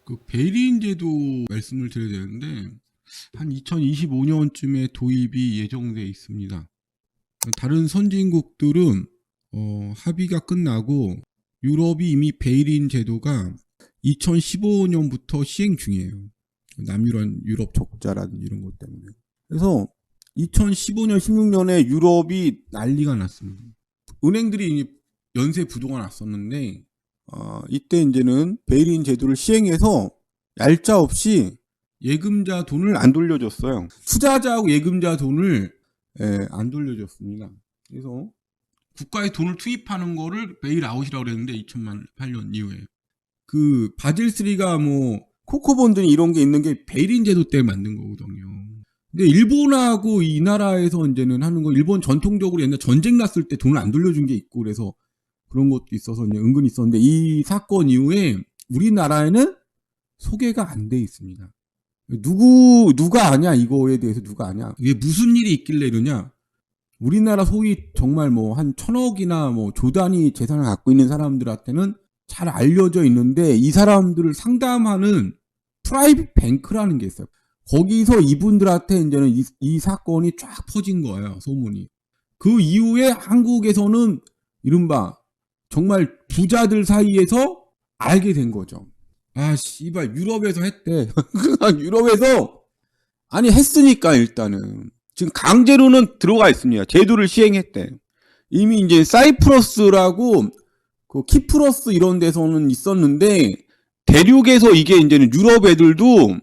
그 베일인 제도 말씀을 드려야 되는데 한 2025년쯤에 도입이 예정돼 있습니다. 다른 선진국들은 합의가 끝나고 유럽이 이미 베일인 제도가 2015년부터 시행 중이에요. 남유럽 유럽 적자라든지 이런 것 때문에. 그래서 2015년, 16년에 유럽이 난리가 났습니다. 은행들이 연쇄 부도가 났었는데 이때 이제는 베일인 제도를 시행해서 얄짤없이 예금자 돈을 안 돌려줬어요. 투자자하고 예금자 돈을 안 돌려줬습니다. 그래서 국가에 돈을 투입하는 거를 베일아웃이라고 그랬는데 2008년 이후에 그 바질3가 뭐 코코본드 이런 게 있는 게 베일인 제도 때문에 만든 거거든요. 근데 일본하고 이 나라에서 이제는 하는 거, 일본 전통적으로 옛날 전쟁 났을 때 돈을 안 돌려준 게 있고 그래서 그런 것도 있어서 이제 은근히 있었는데 이 사건 이후에 우리나라에는 소개가 안 돼 있습니다. 누가 아냐, 이거에 대해서 누가 아냐, 이게 무슨 일이 있길래 이러냐. 우리나라 소위 정말 뭐 한 1000억이나 뭐 조 단위 재산을 갖고 있는 사람들한테는 잘 알려져 있는데 이 사람들을 상담하는 프라이빗 뱅크라는 게 있어요. 거기서 이분들한테 이제는 이 사건이 쫙 퍼진 거예요, 소문이. 그 이후에 한국에서는 이른바 정말 부자들 사이에서 알게 된 거죠. 아, 씨발, 유럽에서 했대. 유럽에서, 아니, 했으니까, 일단은. 지금 강제로는 들어가 있습니다. 제도를 시행했대. 이미 이제 사이프러스라고, 그 키프러스 이런 데서는 있었는데, 대륙에서 이게 이제는 유럽 애들도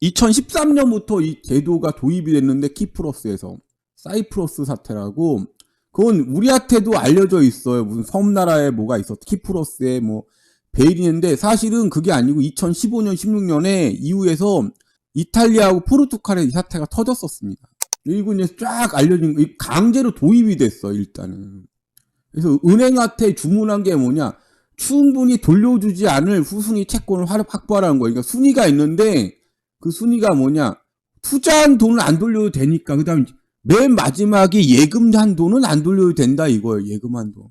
2013년부터 이 제도가 도입이 됐는데, 키프러스에서. 사이프러스 사태라고, 그건 우리한테도 알려져 있어요. 무슨 섬나라에 뭐가 있었어. 키프러스에 뭐, 베일인인데 사실은 그게 아니고 2015년, 16년에 이후에서 이탈리아하고 포르투갈에 이 사태가 터졌었습니다. 그리고 이제 쫙 알려진 거, 강제로 도입이 됐어, 일단은. 그래서 은행한테 주문한 게 뭐냐, 충분히 돌려주지 않을 후순위 채권을 확보하라는 거예요. 그러니까 순위가 있는데 그 순위가 뭐냐, 투자한 돈을 안 돌려도 되니까. 그 다음에 맨 마지막에 예금한 돈은 안 돌려도 된다, 이거예요. 예금한 돈.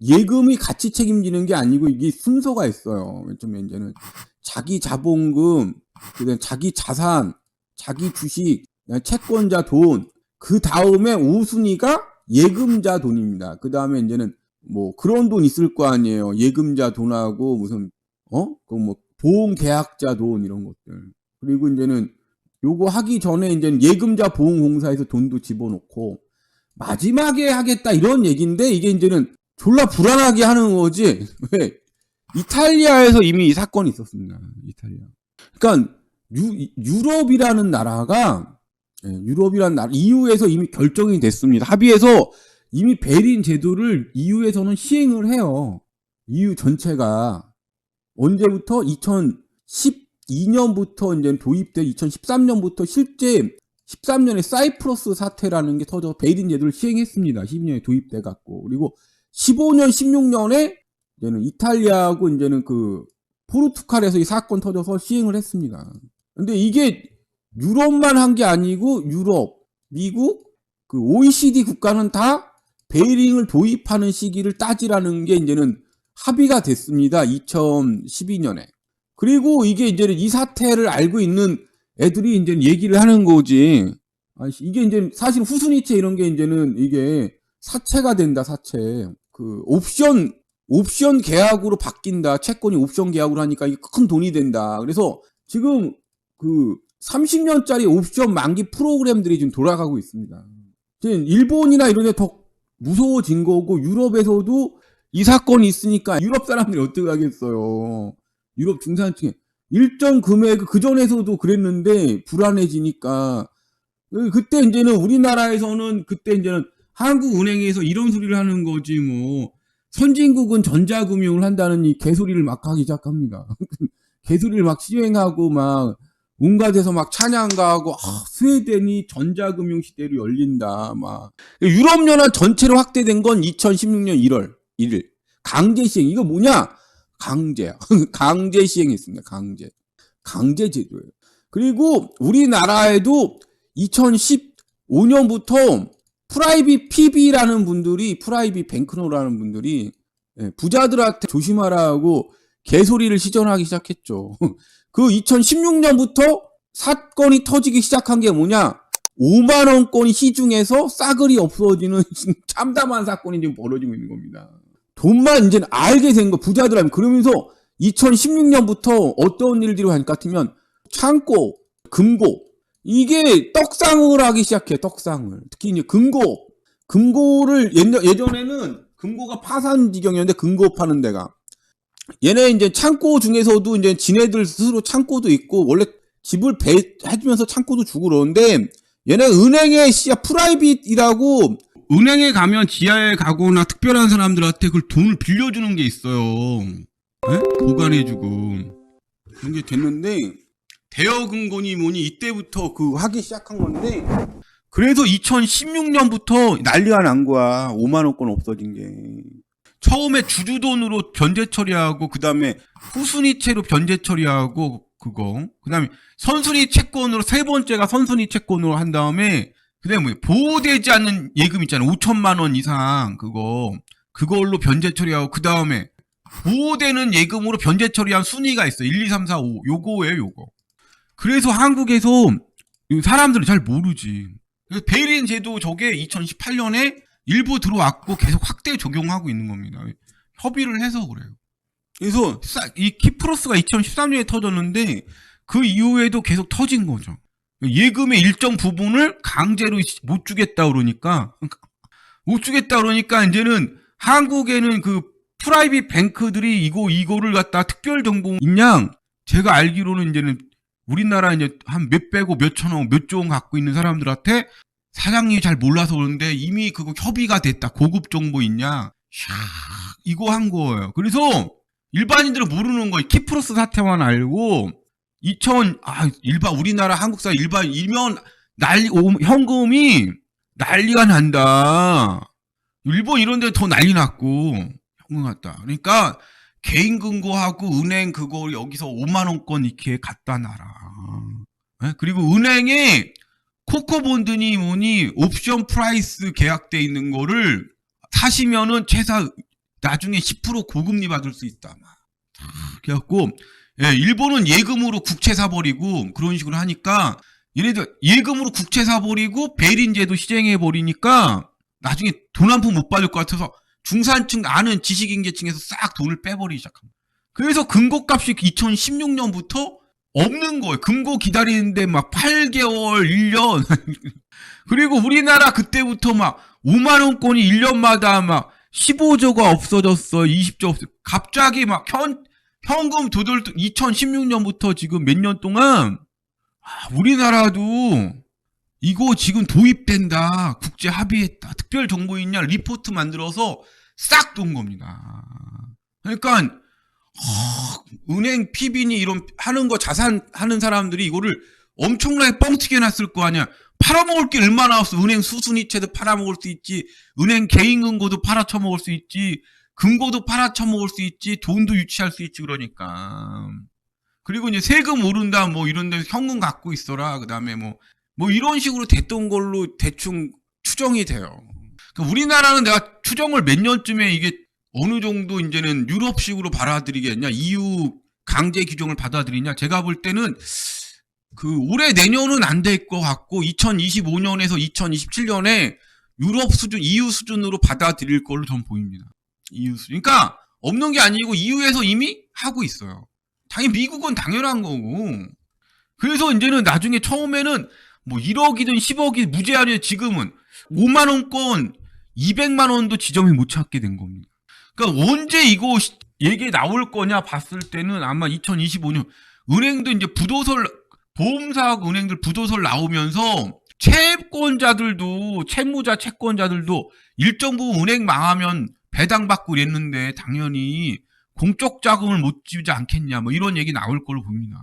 예금이 같이 책임지는 게 아니고 이게 순서가 있어요. 좀 이제는 자기 자본금, 그다음 자기 자산, 자기 주식, 채권자 돈, 그 다음에 5순위가 예금자 돈입니다. 그 다음에 이제는 뭐 그런 돈 있을 거 아니에요. 예금자 돈하고 무슨 그 뭐 보험 계약자 돈 이런 것들. 그리고 이제는 요거 하기 전에 이제는 예금자 보험공사에서 돈도 집어넣고 마지막에 하겠다 이런 얘기인데 이게 이제는 졸라 불안하게 하는 거지. 왜? 이탈리아에서 이미 이 사건이 있었습니다. 이탈리아. 그러니까 유럽이라는 나라가 EU에서 이미 결정이 됐습니다. 합의해서 이미 베일인 제도를 EU에서는 시행을 해요. EU 전체가 언제부터 2012년부터 이제 도입돼 2013년부터 실제 13년에 사이프러스 사태라는 게 터져서 베일인 제도를 시행했습니다. 12년에 도입돼 갖고. 그리고 15년, 16년에 이제는 이탈리아하고 이제는 그 포르투갈에서 이 사건 터져서 시행을 했습니다. 근데 이게 유럽만 한 게 아니고 유럽, 미국, 그 OECD 국가는 다 베일링을 도입하는 시기를 따지라는 게 이제는 합의가 됐습니다. 2012년에. 그리고 이게 이제는 이 사태를 알고 있는 애들이 이제 얘기를 하는 거지. 이게 이제 사실 후순위채 이런 게 이제는 이게 사채가 된다, 사채. 그 옵션 계약으로 바뀐다. 채권이 옵션 계약으로 하니까 이게 큰 돈이 된다. 그래서 지금 그 30년짜리 옵션 만기 프로그램들이 지금 돌아가고 있습니다. 지금 일본이나 이런 데 더 무서워진 거고 유럽에서도 이 사건이 있으니까 유럽 사람들이 어떻게 하겠어요. 유럽 중산층에 일정 금액 그 전에서도 그랬는데 불안해지니까 그때 이제는 우리나라에서는 그때 이제는 한국은행에서 이런 소리를 하는 거지 뭐 선진국은 전자금융을 한다는 이 개소리를 막 하기 시작합니다. 개소리를 막 시행하고 막 온갖 데서 막 찬양가하고 스웨덴이 전자금융 시대로 열린다 막. 유럽연합 전체로 확대된 건 2016년 1월 1일 강제 시행. 이거 뭐냐? 강제야. 강제 시행했습니다. 강제 제도예요. 그리고 우리나라에도 2015년부터 프라이빗 PB라는 분들이, 프라이빗 뱅크노라는 분들이 부자들한테 조심하라고 개소리를 시전하기 시작했죠. 그 2016년부터 사건이 터지기 시작한 게 뭐냐? 5만원권 시중에서 싸그리 없어지는 참담한 사건이 지금 벌어지고 있는 겁니다. 돈만 이제 알게 된 거, 부자들하면. 그러면서 2016년부터 어떤 일들이 할 것 같으면 창고, 금고, 이게 떡상을 하기 시작해, 떡상을. 특히 이제 금고를 예전에는 금고가 파산 지경이었는데, 금고 파는 데가. 얘네 이제 창고 중에서도 이제 지네들 스스로 창고도 있고, 원래 집을 해주면서 창고도 주고 그러는데, 얘네 은행에 프라이빗이라고, 은행에 가면 지하에 가거나 특별한 사람들한테 그걸 돈을 빌려주는 게 있어요. 네? 보관해주고. 그런 게 됐는데, 대여금고니 뭐니 이때부터 하기 시작한 건데, 그래서 2016년부터 난리가 난 거야. 5만원권 없어진 게. 처음에 주주돈으로 변제 처리하고, 그 다음에 후순위채로 변제 처리하고, 그거. 그 다음에 선순위 채권으로, 세 번째가 선순위 채권으로 한 다음에, 그 다음에 보호되지 않는 예금 있잖아요. 5천만원 이상, 그걸로 변제 처리하고, 그 다음에 보호되는 예금으로 변제 처리한 순위가 있어요. 1, 2, 3, 4, 5. 요거예요, 요거. 그래서 한국에서 사람들은 잘 모르지. 그래서 베일인 제도 저게 2018년에 일부 들어왔고 계속 확대 적용하고 있는 겁니다. 협의를 해서 그래요. 그래서 이 키프로스가 2013년에 터졌는데 그 이후에도 계속 터진 거죠. 예금의 일정 부분을 강제로 못 주겠다 그러니까 이제는 한국에는 그 프라이빗 뱅크들이 이거를 갖다 특별 정보인 양, 제가 알기로는 이제는 우리나라 이제 한 몇백억, 몇천억, 몇 조 원 갖고 있는 사람들한테 사장님이 잘 몰라서 그러는데 이미 그거 협의가 됐다. 고급 정보 있냐? 이거 한 거예요. 그래서 일반인들은 모르는 거예요. 키프로스 사태만 알고 우리나라 한국사 일면 현금이 난리가 난다. 일본 이런 데 더 난리 났고 현금 같다. 그러니까 개인 금고하고 은행 그거 여기서 5만원권 이렇게 갖다 놔라. 네? 그리고 은행에 코코본드니 뭐니 옵션 프라이스 계약돼 있는 거를 사시면은 나중에 10% 고금리 받을 수 있다. 그래갖고 일본은 예금으로 국채 사버리고 그런 식으로 하니까 얘네들 예금으로 국채 사버리고 베일인제도 시행해버리니까 나중에 돈 한 푼 못 받을 것 같아서 중산층 아는 지식인계층에서 싹 돈을 빼버리기 시작합니다. 그래서 금고값이 2016년부터 없는 거예요. 금고 기다리는데 막 8개월, 1년. 그리고 우리나라 그때부터 막 5만원권이 1년마다 막 15조가 없어졌어. 20조 없어. 갑자기 막 현금 2016년부터 지금 몇 년 동안 우리나라도 이거 지금 도입된다. 국제 합의했다. 특별 정보 있냐? 리포트 만들어서 싹 돈 겁니다. 그러니까 은행 PB니 이런 하는 거 자산 하는 사람들이 이거를 엄청나게 뻥튀기 해놨을 거 아니야. 팔아먹을 게 얼마나 없어. 은행 수순이체도 팔아먹을 수 있지. 은행 개인 금고도 팔아쳐먹을 수 있지. 금고도 팔아쳐먹을 수 있지. 돈도 유치할 수 있지. 그러니까. 그리고 이제 세금 오른다 뭐 이런 데서 현금 갖고 있어라. 그 다음에 뭐 이런 식으로 됐던 걸로 대충 추정이 돼요. 그러니까 우리나라는 내가 추정을 몇 년쯤에 이게 어느 정도 이제는 유럽식으로 받아들이겠냐, EU 강제 규정을 받아들이냐, 제가 볼 때는 올해 내년은 안 될 것 같고 2025년에서 2027년에 유럽 수준, EU 수준으로 받아들일 걸로 전 보입니다. EU 수준. 그러니까 없는 게 아니고 EU에서 이미 하고 있어요. 당연히 미국은 당연한 거고. 그래서 이제는 나중에 처음에는 뭐 1억이든 10억이 무제한이에요. 지금은 5만원권 200만원도 지점을 못 찾게 된 겁니다. 그러니까 언제 이거 얘기 나올 거냐 봤을 때는 아마 2025년 은행도 이제 보험사 은행들 부도설 나오면서 채권자들도 일정 부분 은행 망하면 배당받고 이랬는데 당연히 공적 자금을 못 주지 않겠냐 뭐 이런 얘기 나올 걸로 봅니다.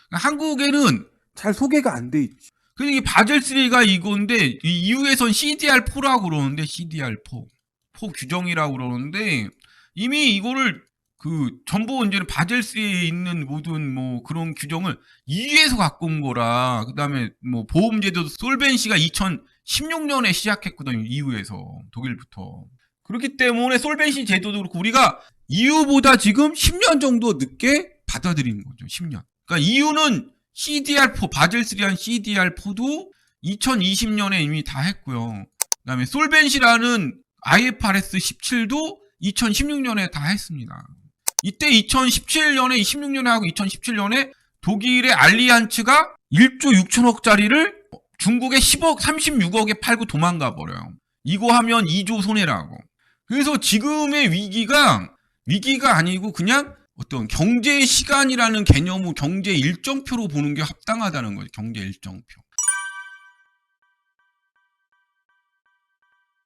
그러니까 한국에는 잘 소개가 안 돼 있지. 그러니까 이게 바젤3가 이건데 이 이후에선 CDR4라고 그러는데 CDR4 규정이라고 그러는데 이미 이거를 전부 이제는 바젤3에 있는 모든 뭐 그런 규정을 EU에서 갖고 온 거라. 그다음에 뭐 보험제도도 솔벤시가 2016년에 시작했거든요. EU에서 독일부터. 그렇기 때문에 솔벤시 제도도 그렇고 우리가 EU보다 지금 10년 정도 늦게 받아들이는 거죠. 10년. 그러니까 이유는 CDR4, 바젤3한 CDR4도 2020년에 이미 다 했고요. 그다음에 솔벤시라는 IFRS 17도 2016년에 다 했습니다. 이때 2017년에 16년에 하고 2017년에 독일의 알리안츠가 1조 6천억짜리를 중국에 10억 36억에 팔고 도망가 버려요. 이거 하면 2조 손해라고. 그래서 지금의 위기가 아니고 그냥 어떤 경제 시간이라는 개념으로 경제 일정표로 보는 게 합당하다는 거죠. 경제 일정표.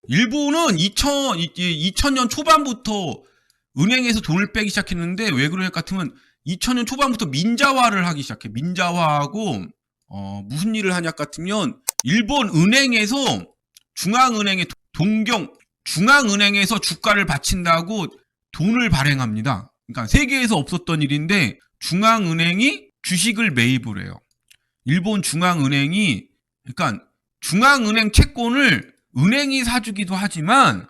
일본은 2000년 초반부터 은행에서 돈을 빼기 시작했는데 왜 그럴 것 같으면 2000년 초반부터 민자화를 하기 시작해. 민자화하고 무슨 일을 하냐 같으면 일본 은행에서 중앙은행에 중앙은행에서 주가를 바친다고 돈을 발행합니다. 그러니까 세계에서 없었던 일인데 중앙은행이 주식을 매입을 해요. 일본 중앙은행이 그러니까 중앙은행 채권을 은행이 사주기도 하지만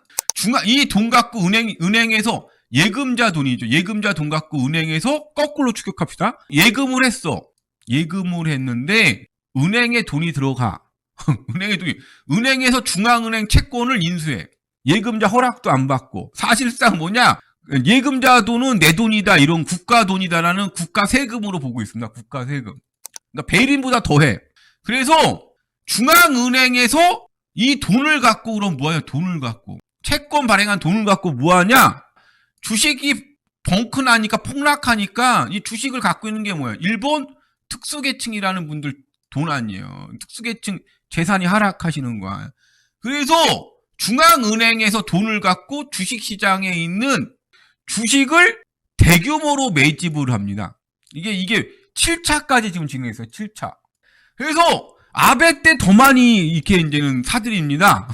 이 돈 갖고 은행에서 예금자 돈이죠. 예금자 돈 갖고 은행에서 거꾸로 추격합시다. 예금을 했어. 예금을 했는데 은행에 돈이 들어가. 은행에서 중앙은행 채권을 인수해. 예금자 허락도 안 받고. 사실상 뭐냐? 예금자 돈은 내 돈이다. 이런 국가 돈이다라는 국가 세금으로 보고 있습니다. 국가 세금. 그러니까 베일인보다 더해. 그래서 중앙은행에서 이 돈을 갖고 그럼 뭐하냐? 돈을 갖고. 채권 발행한 돈을 갖고 뭐하냐? 주식이 벙크 나니까 폭락하니까 이 주식을 갖고 있는 게 뭐예요? 일본 특수계층이라는 분들 돈 아니에요. 특수계층 재산이 하락하시는 거야. 그래서 중앙은행에서 돈을 갖고 주식시장에 있는 주식을 대규모로 매집을 합니다. 이게 7차까지 지금 진행했어요. 7차. 그래서 아베 때 더 많이 이렇게 이제는 사들입니다.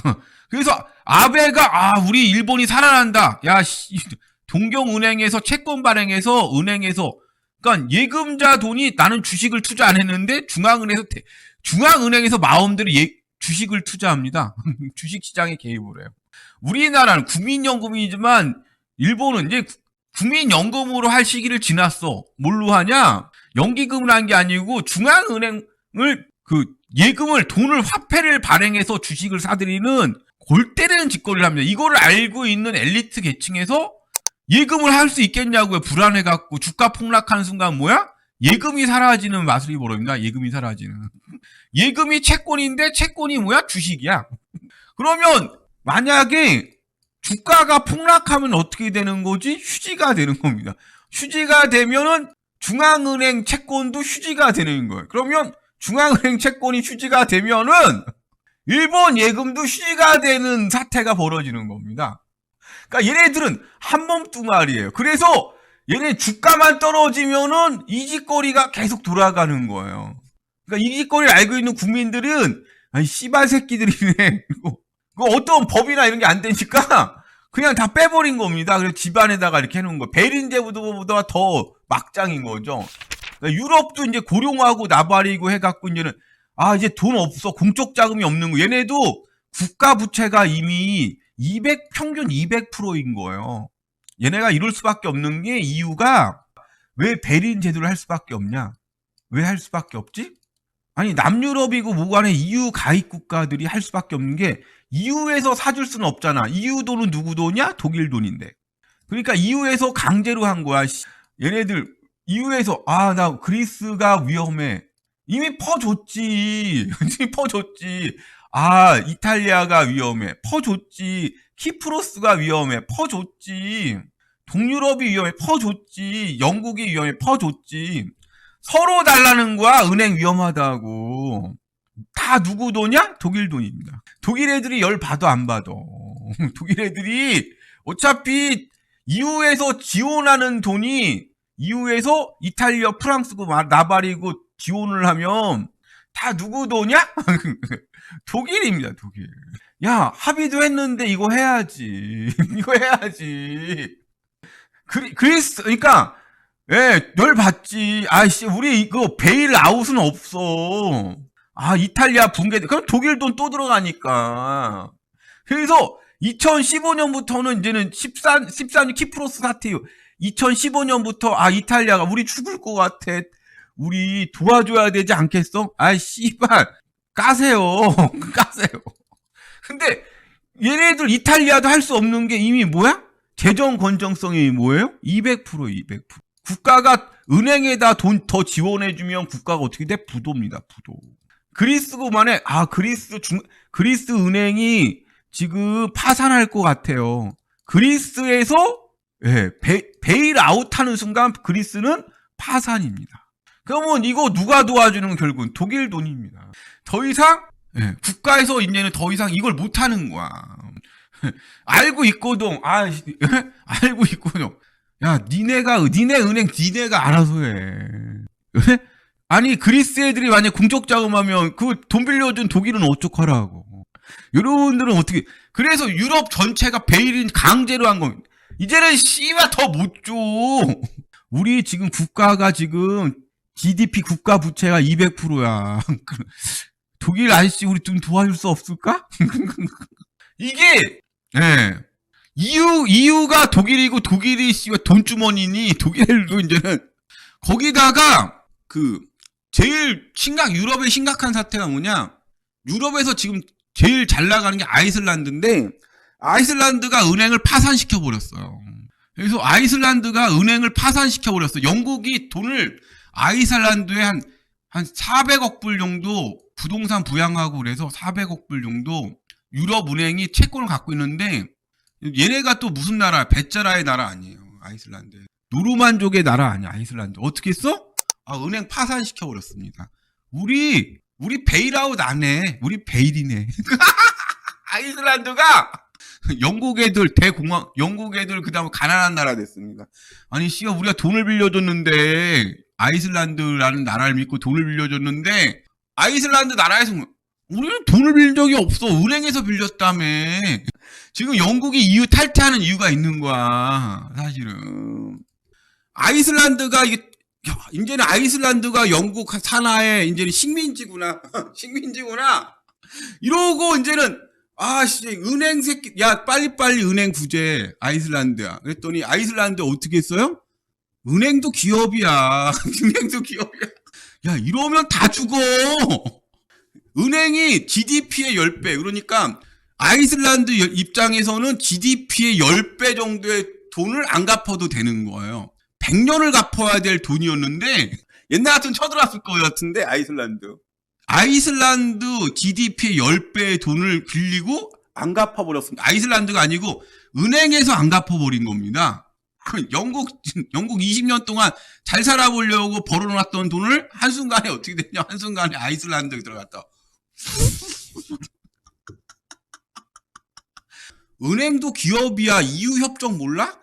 그래서 아베가 우리 일본이 살아난다. 야, 동경은행에서 채권 발행해서 은행에서 그러니까 예금자 돈이 나는 주식을 투자 안 했는데 중앙은행에서 마음대로 주식을 투자합니다. 주식시장에 개입을 해요. 우리나라는 국민연금이지만 일본은 이제 국민연금으로 할 시기를 지났어. 뭘로 하냐? 연기금을 한 게 아니고 중앙은행을 예금을 돈을 화폐를 발행해서 주식을 사들이는 골 때리는 짓거리를 합니다. 이거를 알고 있는 엘리트 계층에서 예금을 할 수 있겠냐고요. 불안해갖고 주가 폭락하는 순간 뭐야? 예금이 사라지는 마술이 벌어집니다. 예금이 사라지는. 예금이 채권인데 채권이 뭐야? 주식이야. 그러면 만약에 주가가 폭락하면 어떻게 되는 거지? 휴지가 되는 겁니다. 휴지가 되면은 중앙은행 채권도 휴지가 되는 거예요. 그러면 중앙은행 채권이 휴지가 되면은 일본 예금도 휴지가 되는 사태가 벌어지는 겁니다. 그러니까 얘네들은 한 몸뚱아리예요. 그래서 얘네 주가만 떨어지면은 이 짓거리가 계속 돌아가는 거예요. 그러니까 이 짓거리를 알고 있는 국민들은 아니 씨발 새끼들이네. 그 어떤 법이나 이런 게 안 되니까 그냥 다 빼버린 겁니다. 그래서 집안에다가 이렇게 해놓은 거. 베린제보다 더 막장인 거죠. 그러니까 유럽도 이제 고령화하고 나발이고 해갖고 이제는 이제 돈 없어. 공적 자금이 없는 거. 얘네도 국가 부채가 이미 평균 200%인 거예요. 얘네가 이럴 수밖에 없는 게 이유가 왜 베린 제도를 할 수밖에 없냐? 왜 할 수밖에 없지? 아니 남유럽이고 뭐간에 EU 가입 국가들이 할 수밖에 없는 게 EU에서 사줄 수는 없잖아. EU 돈은 누구 돈이야? 독일 돈인데. 그러니까 EU에서 강제로 한 거야. 얘네들 EU에서 나 그리스가 위험해. 이미 퍼줬지. 이미 퍼줬지. 이탈리아가 위험해. 퍼줬지. 키프로스가 위험해. 퍼줬지. 동유럽이 위험해. 퍼줬지. 영국이 위험해. 퍼줬지. 서로 달라는 거야. 은행 위험하다고. 다 누구 돈이야? 독일 돈입니다. 독일 애들이 열 봐도 안 봐도. 독일 애들이 어차피 EU에서 지원하는 돈이 EU에서 이탈리아, 프랑스고 나발이고 지원을 하면 다 누구 돈이야? 독일입니다. 독일. 야, 합의도 했는데 이거 해야지. 이거 해야지. 그리스, 그러니까 열 받지. 우리 이거 베일 아웃은 없어. 이탈리아 붕괴. 그럼 독일 돈 또 들어가니까. 그래서 2015년부터는 이제는 14년 키프로스 사태. 2015년부터 이탈리아가 우리 죽을 것 같아. 우리 도와줘야 되지 않겠어? 아이 씨발 까세요. 까세요. 근데 얘네들 이탈리아도 할 수 없는 게 이미 뭐야? 재정 건전성이 뭐예요? 200%, 200%. 국가가 은행에다 돈 더 지원해주면 국가가 어떻게 돼? 부도입니다, 부도. 그리스고만에, 그리스 은행이 지금 파산할 것 같아요. 그리스에서, 예, 베일아웃 하는 순간 그리스는 파산입니다. 그러면 이거 누가 도와주는 건 결국은 독일 돈입니다. 더 이상, 예, 국가에서 이제는 더 이상 이걸 못 하는 거야. 알고 있거든. 알고 있거든. 야, 니네 은행 니네가 알아서 해. 아니, 그리스 애들이 만약 공적 자금하면 그 돈 빌려준 독일은 어떡하라고. 여러분들은 어떻게, 그래서 유럽 전체가 베일인 강제로 한 겁니다. 이제는 씨발 더 못 줘. 우리 지금 국가가 지금 GDP 국가 부채가 200%야. 독일 아저씨 우리 좀 도와줄 수 없을까? 이게, 예. EU가 독일이고 독일이 씨발 돈주머니니 독일도 이제는 거기다가 제일 유럽의 심각한 사태가 뭐냐? 유럽에서 지금 제일 잘 나가는 게 아이슬란드인데 아이슬란드가 은행을 파산시켜 버렸어요. 그래서 아이슬란드가 은행을 파산시켜 버렸어. 영국이 돈을 아이슬란드에 한 400억 불 정도 부동산 부양하고 그래서 400억 불 정도 유럽 은행이 채권을 갖고 있는데 얘네가 또 무슨 나라? 배짜라의 나라 아니에요. 아이슬란드. 노르만족의 나라 아니야. 아이슬란드. 어떻게 했어? 은행 파산시켜 버렸습니다. 우리 베일아웃 안 해. 우리 베일이네. 아이슬란드가 영국 애들 그다음에 가난한 나라 됐습니다. 아니 씨가 우리가 돈을 빌려줬는데 아이슬란드라는 나라를 믿고 돈을 빌려줬는데 아이슬란드 나라에서 우리는 돈을 빌린 적이 없어. 은행에서 빌렸다며. 지금 영국이 EU 탈퇴하는 이유가 있는 거야. 사실은. 아이슬란드가 이제는 아이슬란드가 영국 산하의 이제는 식민지구나. 식민지구나. 이러고 이제는 은행 새끼, 야, 빨리빨리 은행 구제, 아이슬란드야. 그랬더니, 아이슬란드 어떻게 했어요? 은행도 기업이야. 은행도 기업이야. 야, 이러면 다 죽어. 은행이 GDP의 10배. 그러니까, 아이슬란드 입장에서는 GDP의 10배 정도의 돈을 안 갚아도 되는 거예요. 100년을 갚아야 될 돈이었는데, 옛날 같으면 쳐들어왔을 것 같은데, 아이슬란드 GDP의 10배의 돈을 빌리고 안 갚아버렸습니다. 아이슬란드가 아니고 은행에서 안 갚아버린 겁니다. 영국 20년 동안 잘 살아보려고 벌어놨던 돈을 한순간에 어떻게 됐냐? 한순간에 아이슬란드에 들어갔다. 은행도 기업이야. EU 협정 몰라?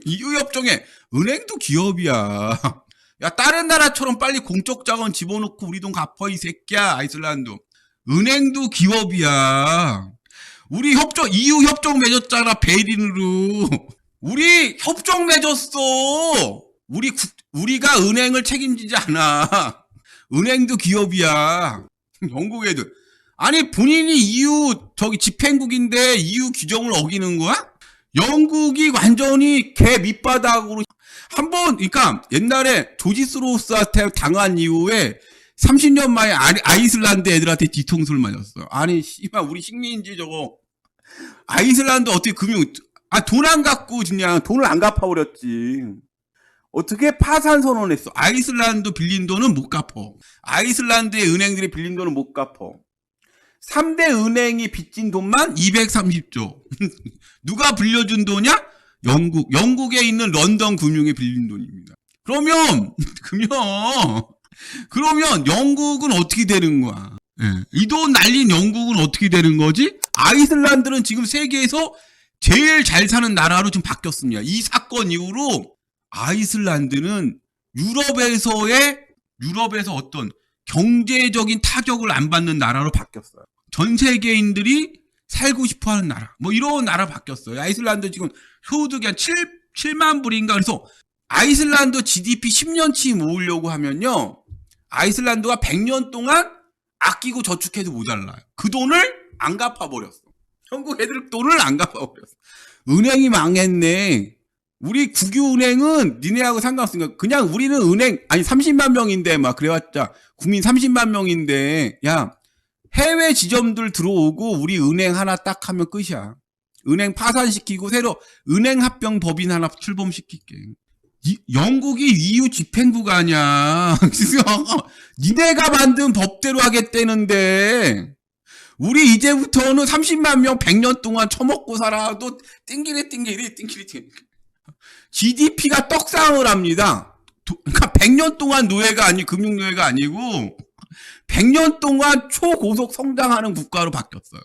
EU 협정에 은행도 기업이야. 야, 다른 나라처럼 빨리 공적 자원 집어넣고 우리 돈 갚아, 이 새끼야, 아이슬란드. 은행도 기업이야. 우리 EU 협정 맺었잖아, 베일린으로. 우리 협정 맺었어. 우리가 은행을 책임지지 않아. 은행도 기업이야. 영국 애들. 아니, 본인이 EU, 집행국인데 EU 규정을 어기는 거야? 영국이 완전히 개 밑바닥으로 그러니까 옛날에 조지 소로스한테 당한 이후에 30년 만에 아이슬란드 애들한테 뒤통수를 맞았어요. 아니, 씨발, 우리 식민지 아이슬란드 어떻게 돈 안 갖고 그냥 돈을 안 갚아버렸지. 어떻게 파산 선언했어? 아이슬란드 빌린 돈은 못 갚어. 아이슬란드의 은행들이 빌린 돈은 못 갚어. 3대 은행이 빚진 돈만 230조. 누가 빌려준 돈이야? 영국에 있는 런던 금융에 빌린 돈입니다. 그러면 영국은 어떻게 되는 거야? 예. 이 돈 날린 영국은 어떻게 되는 거지? 아이슬란드는 지금 세계에서 제일 잘 사는 나라로 좀 바뀌었습니다. 이 사건 이후로 아이슬란드는 유럽에서 어떤 경제적인 타격을 안 받는 나라로 바뀌었어요. 전 세계인들이 살고 싶어 하는 나라. 이런 나라 바뀌었어요. 아이슬란드 지금 소득이 한 7만 불인가. 그래서 아이슬란드 GDP 10년치 모으려고 하면요. 아이슬란드가 100년 동안 아끼고 저축해도 모자라요. 그 돈을 안 갚아버렸어. 한국 애들 돈을 안 갚아버렸어. 은행이 망했네. 우리 국유은행은 니네하고 상관없으니까 그냥 우리는 은행 아니 30만 명인데 막 그래봤자 국민 30만 명인데 야 해외 지점들 들어오고 우리 은행 하나 딱 하면 끝이야. 은행 파산시키고 새로 은행 합병 법인 하나 출범시킬게. 영국이 EU 집행부가 아니야. 니네가 만든 법대로 하겠다는데 우리 이제부터는 30만 명 100년 동안 처먹고 살아도 띵기리 GDP가 떡상을 합니다. 그러니까 100년 동안 노예가 아니 금융노예가 아니고 100년 동안 초고속 성장하는 국가로 바뀌었어요.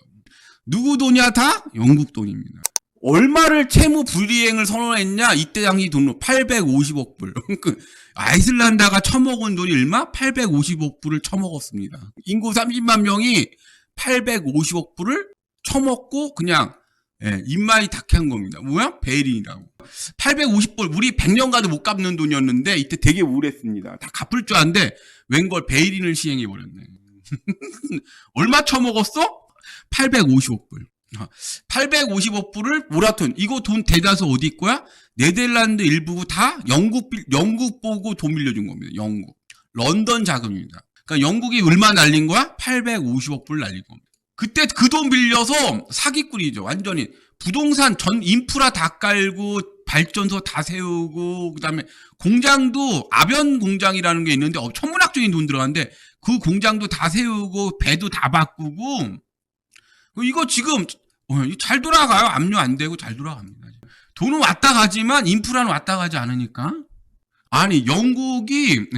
누구 돈이야 다? 영국 돈입니다. 얼마를 채무 불이행을 선언했냐? 이때 당시 돈으로 850억 불. 아이슬란드가 처먹은 돈이 얼마? 850억 불을 처먹었습니다. 인구 30만 명이 850억 불을 처먹고 그냥 입마이 닿게 한 겁니다. 뭐야? 베일린이라고. 850불 우리 100년 가도 못 갚는 돈이었는데 이때 되게 우울했습니다. 다 갚을 줄 아는데 웬걸 베일린을 시행해버렸네. 얼마 처먹었어? 850억 불. 850억 불을 모라토리엄. 이거 돈 대다수 어디 있고야? 네덜란드 일부 다 영국 보고 돈 빌려준 겁니다. 영국. 런던 자금입니다. 그러니까 영국이 얼마 날린 거야? 850억 불 날린 겁니다. 그때 그 돈 빌려서 사기꾼이죠. 완전히 부동산 전 인프라 다 깔고 발전소 다 세우고 그다음에 공장도 아변 공장이라는 게 있는데 천문학적인 돈 들어가는데 그 공장도 다 세우고 배도 다 바꾸고 이거 지금 잘 돌아가요. 압류 안 되고 잘 돌아갑니다. 돈은 왔다 가지만 인프라는 왔다 가지 않으니까. 아니 영국이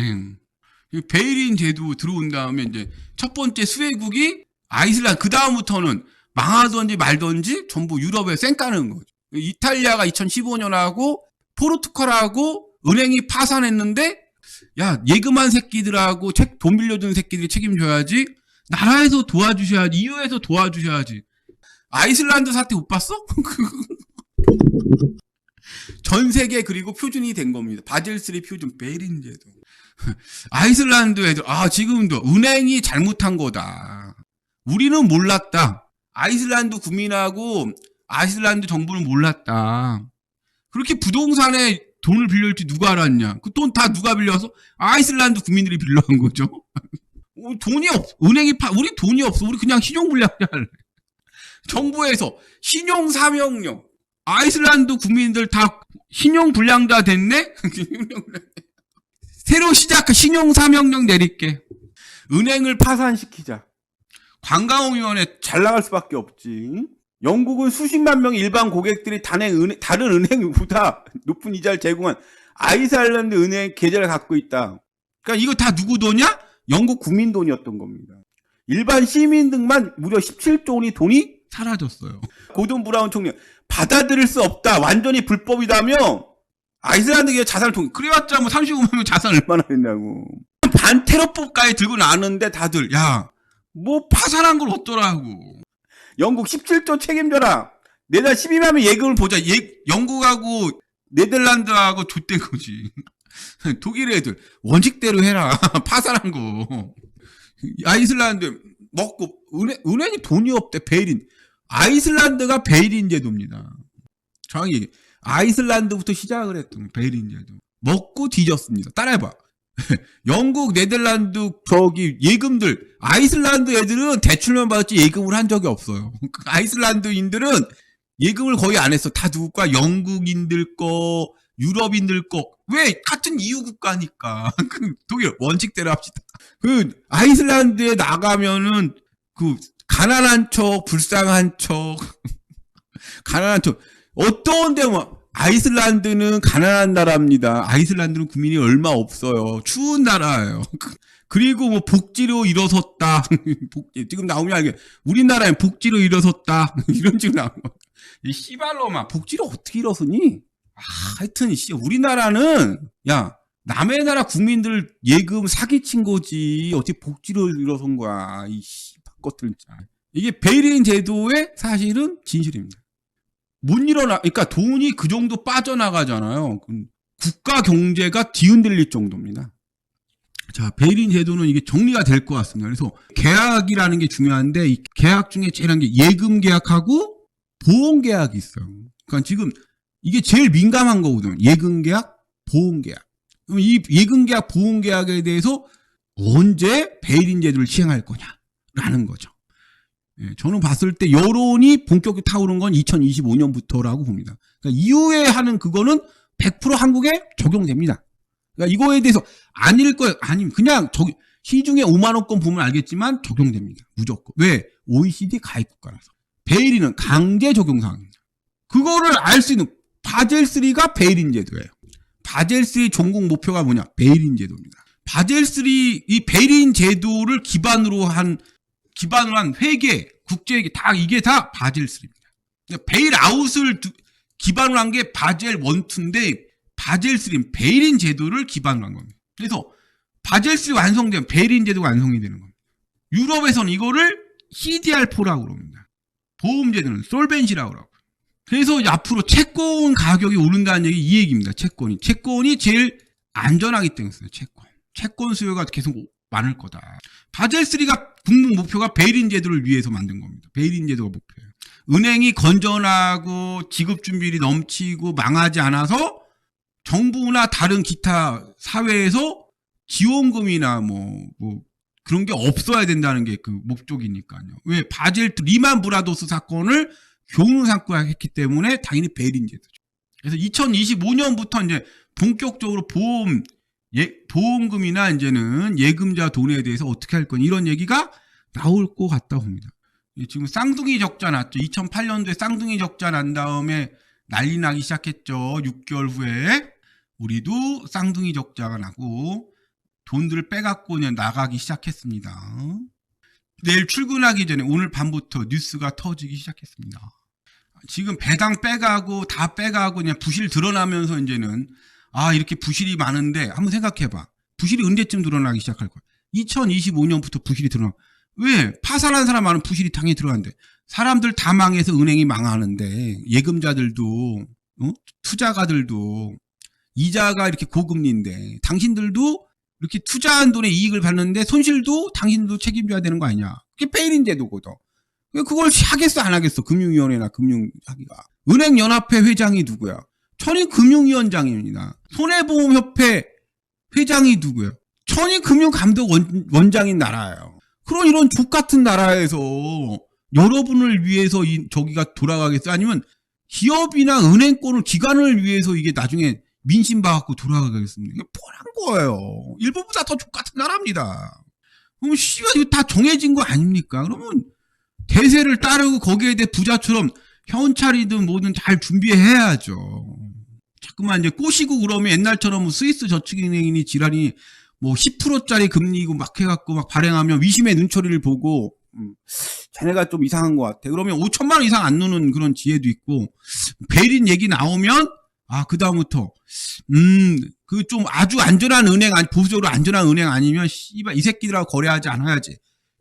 베일린 제도 들어온 다음에 이제 첫 번째 수혜국이 아이슬란드 그 다음부터는 망하든지 말든지 전부 유럽에 쌩 까는 거죠. 이탈리아가 2015년하고 포르투갈하고 은행이 파산했는데 야 예금한 새끼들하고 돈 빌려준 새끼들이 책임져야지. 나라에서 도와주셔야지. EU에서 도와주셔야지. 아이슬란드 사태 못 봤어? 전 세계 그리고 표준이 된 겁니다. 바젤 3 표준 베일린 제도. 아이슬란드 애들 지금도 은행이 잘못한 거다. 우리는 몰랐다. 아이슬란드 국민하고 아이슬란드 정부는 몰랐다. 그렇게 부동산에 돈을 빌려줄지 누가 알았냐? 그 돈 다 누가 빌려서? 아이슬란드 국민들이 빌려간 거죠. 돈이 없어. 우리 돈이 없어. 우리 그냥 신용불량자 할래. 정부에서 신용사명령. 아이슬란드 국민들 다 신용불량자 됐네? 새로 시작한 신용사명령 내릴게. 은행을 파산시키자. 관광위원회 잘 나갈 수밖에 없지. 영국은 수십만 명의 일반 고객들이 다른 은행보다 높은 이자를 제공한 아이슬란드 은행 계좌를 갖고 있다. 그러니까 이거 다 누구 돈이야? 영국 국민 돈이었던 겁니다. 일반 시민 등만 무려 17조 원의 돈이 사라졌어요. 고든 브라운 총리 받아들일 수 없다. 완전히 불법이다며 아이슬란드의 자산을 그래왔자 뭐 35만 명 자산 얼마나 했냐고. 반테러법까지 들고 나왔는데 다들 뭐 파산한 걸 어쩌라고. 영국 17조 책임져라. 내달 12만 명 예금을 보자. 영국하고 네덜란드하고 좆된 거지. 독일 애들 원칙대로 해라. 파산한 거. 아이슬란드 먹고 은행이 돈이 없대. 베일린. 아이슬란드가 베일린 제도입니다. 정확히 얘기해. 아이슬란드부터 시작을 했던 베일린 제도. 먹고 뒤졌습니다. 따라해봐. 영국, 네덜란드 예금들 아이슬란드 애들은 대출만 받았지 예금을 한 적이 없어요. 아이슬란드인들은 예금을 거의 안 했어. 다 누구 거? 영국인들 거, 유럽인들 거. 왜? 같은 EU 국가니까. 독일 원칙대로 합시다. 아이슬란드에 나가면은 가난한 척, 불쌍한 척, 가난한 척. 어떤 데 아이슬란드는 가난한 나라입니다. 아이슬란드는 국민이 얼마 없어요. 추운 나라예요. 그리고 복지로 일어섰다. 지금 나오면 알게. 우리나라엔 복지로 일어섰다. 이런 식으로 나오는 거. 이 씨발로마 복지로 어떻게 일어서니? 하여튼 우리나라는 남의 나라 국민들 예금 사기친 거지. 어떻게 복지로 일어선 거야. 이 씨발것들. 이게 베일린 제도의 사실은 진실입니다. 못 일어나, 그러니까 돈이 그 정도 빠져나가잖아요. 국가 경제가 뒤흔들릴 정도입니다. 자, 베일린 제도는 이게 정리가 될 것 같습니다. 그래서 계약이라는 게 중요한데, 이 계약 중에 제일 한 게 예금 계약하고 보험 계약이 있어요. 그러니까 지금 이게 제일 민감한 거거든요. 예금계약, 보험계약. 그럼 이 예금계약, 보험계약에 대해서 언제 베일인 제도를 시행할 거냐라는 거죠. 예, 저는 봤을 때 여론이 본격적으로 타오른 건 2025년부터라고 봅니다. 그러니까 이후에 하는 그거는 100% 한국에 적용됩니다. 그러니까 이거에 대해서 아닐 거예요. 아니면 그냥 시중에 5만 원권 보면 알겠지만 적용됩니다. 무조건. 왜? OECD 가입 국가라서. 베일인은 강제 적용 사항입니다. 그거를 알 수 있는 바젤3가 베일인 제도예요. 바젤3 종국 목표가 뭐냐? 베일인 제도입니다. 바젤3 이 베일인 제도를 기반으로 한 회계, 국제회계 이게 다 바젤3입니다. 베일아웃을 기반으로 한 게 바젤 1, 2인데 바젤3는 베일인 제도를 기반으로 한 겁니다. 그래서 바젤3 완성되면 베일인 제도가 완성이 되는 겁니다. 유럽에서는 이거를 CDR4라고 그럽니다. 보험제도는 솔벤시라고 그러고. 그래서 앞으로 채권 가격이 오른다는 얘기 이 얘기입니다. 채권이 제일 안전하기 때문에 채권 수요가 계속 많을 거다. 바젤3가 궁극 목표가 베일인 제도를 위해서 만든 겁니다. 베일인 제도가 목표예요. 은행이 건전하고 지급 준비율이 넘치고 망하지 않아서 정부나 다른 기타 사회에서 지원금이나 뭐 그런 게 없어야 된다는 게 그 목적이니까요. 왜? 리만 브라더스 사건을 교훈 삼고 했기 때문에 당연히 베일인 제도죠. 그래서 2025년부터 이제 본격적으로 보험금이나 이제는 예금자 돈에 대해서 어떻게 할 거냐 이런 얘기가 나올 것 같다고 봅니다. 지금 쌍둥이 적자 났죠. 2008년도에 쌍둥이 적자 난 다음에 난리 나기 시작했죠. 6개월 후에 우리도 쌍둥이 적자가 나고 돈들을 빼갖고 그냥 나가기 시작했습니다. 내일 출근하기 전에 오늘 밤부터 뉴스가 터지기 시작했습니다. 지금 배당 빼가고 다 빼가고 그냥 부실 드러나면서 이제는 이렇게 부실이 많은데 한번 생각해봐. 부실이 언제쯤 드러나기 시작할 거야? 2025년부터 부실이 드러나. 왜? 파산한 사람 많은 부실이 당연히 들어간대. 사람들 다 망해서 은행이 망하는데 예금자들도 투자가들도 이자가 이렇게 고금리인데 당신들도 이렇게 투자한 돈의 이익을 받는데 손실도 당신들도 책임져야 되는 거 아니냐. 그게 베일인 제도거든. 그걸 하겠어 안 하겠어? 금융위원회나 금융하기가. 은행연합회 회장이 누구야? 천인금융위원장입니다. 손해보험협회 회장이 누구야? 천인금융감독원장인 나라예요. 그런 이런 족같은 나라에서 여러분을 위해서 저기가 돌아가겠어? 아니면 기업이나 은행권을 기관을 위해서 이게 나중에 민심 봐갖고 돌아가겠습니까? 이게 뻔한 거예요. 일본보다 더 족같은 나라입니다. 그럼 이거 다 정해진 거 아닙니까? 그러면 대세를 따르고 거기에 대해 부자처럼 현찰이든 뭐든 잘 준비해야죠. 자꾸만 이제 꼬시고 그러면 옛날처럼 스위스 저축은행이니 지랄이 뭐 10%짜리 금리고 막 해갖고 막 발행하면 위심의 눈초리를 보고 쟤네가 좀 이상한 것 같아. 그러면 5천만 원 이상 안 누는 그런 지혜도 있고 베일인 얘기 나오면 그다음부터 그 좀 아주 안전한 은행 보수적으로 안전한 은행 아니면 이 새끼들하고 거래하지 않아야지.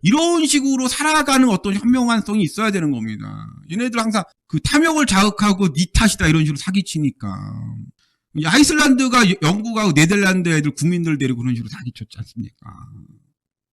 이런 식으로 살아가는 어떤 현명한성이 있어야 되는 겁니다. 얘네들 항상 그 탐욕을 자극하고 니 탓이다 이런 식으로 사기치니까. 아이슬란드가 영국하고 네덜란드 애들 국민들 데리고 그런 식으로 사기쳤지 않습니까?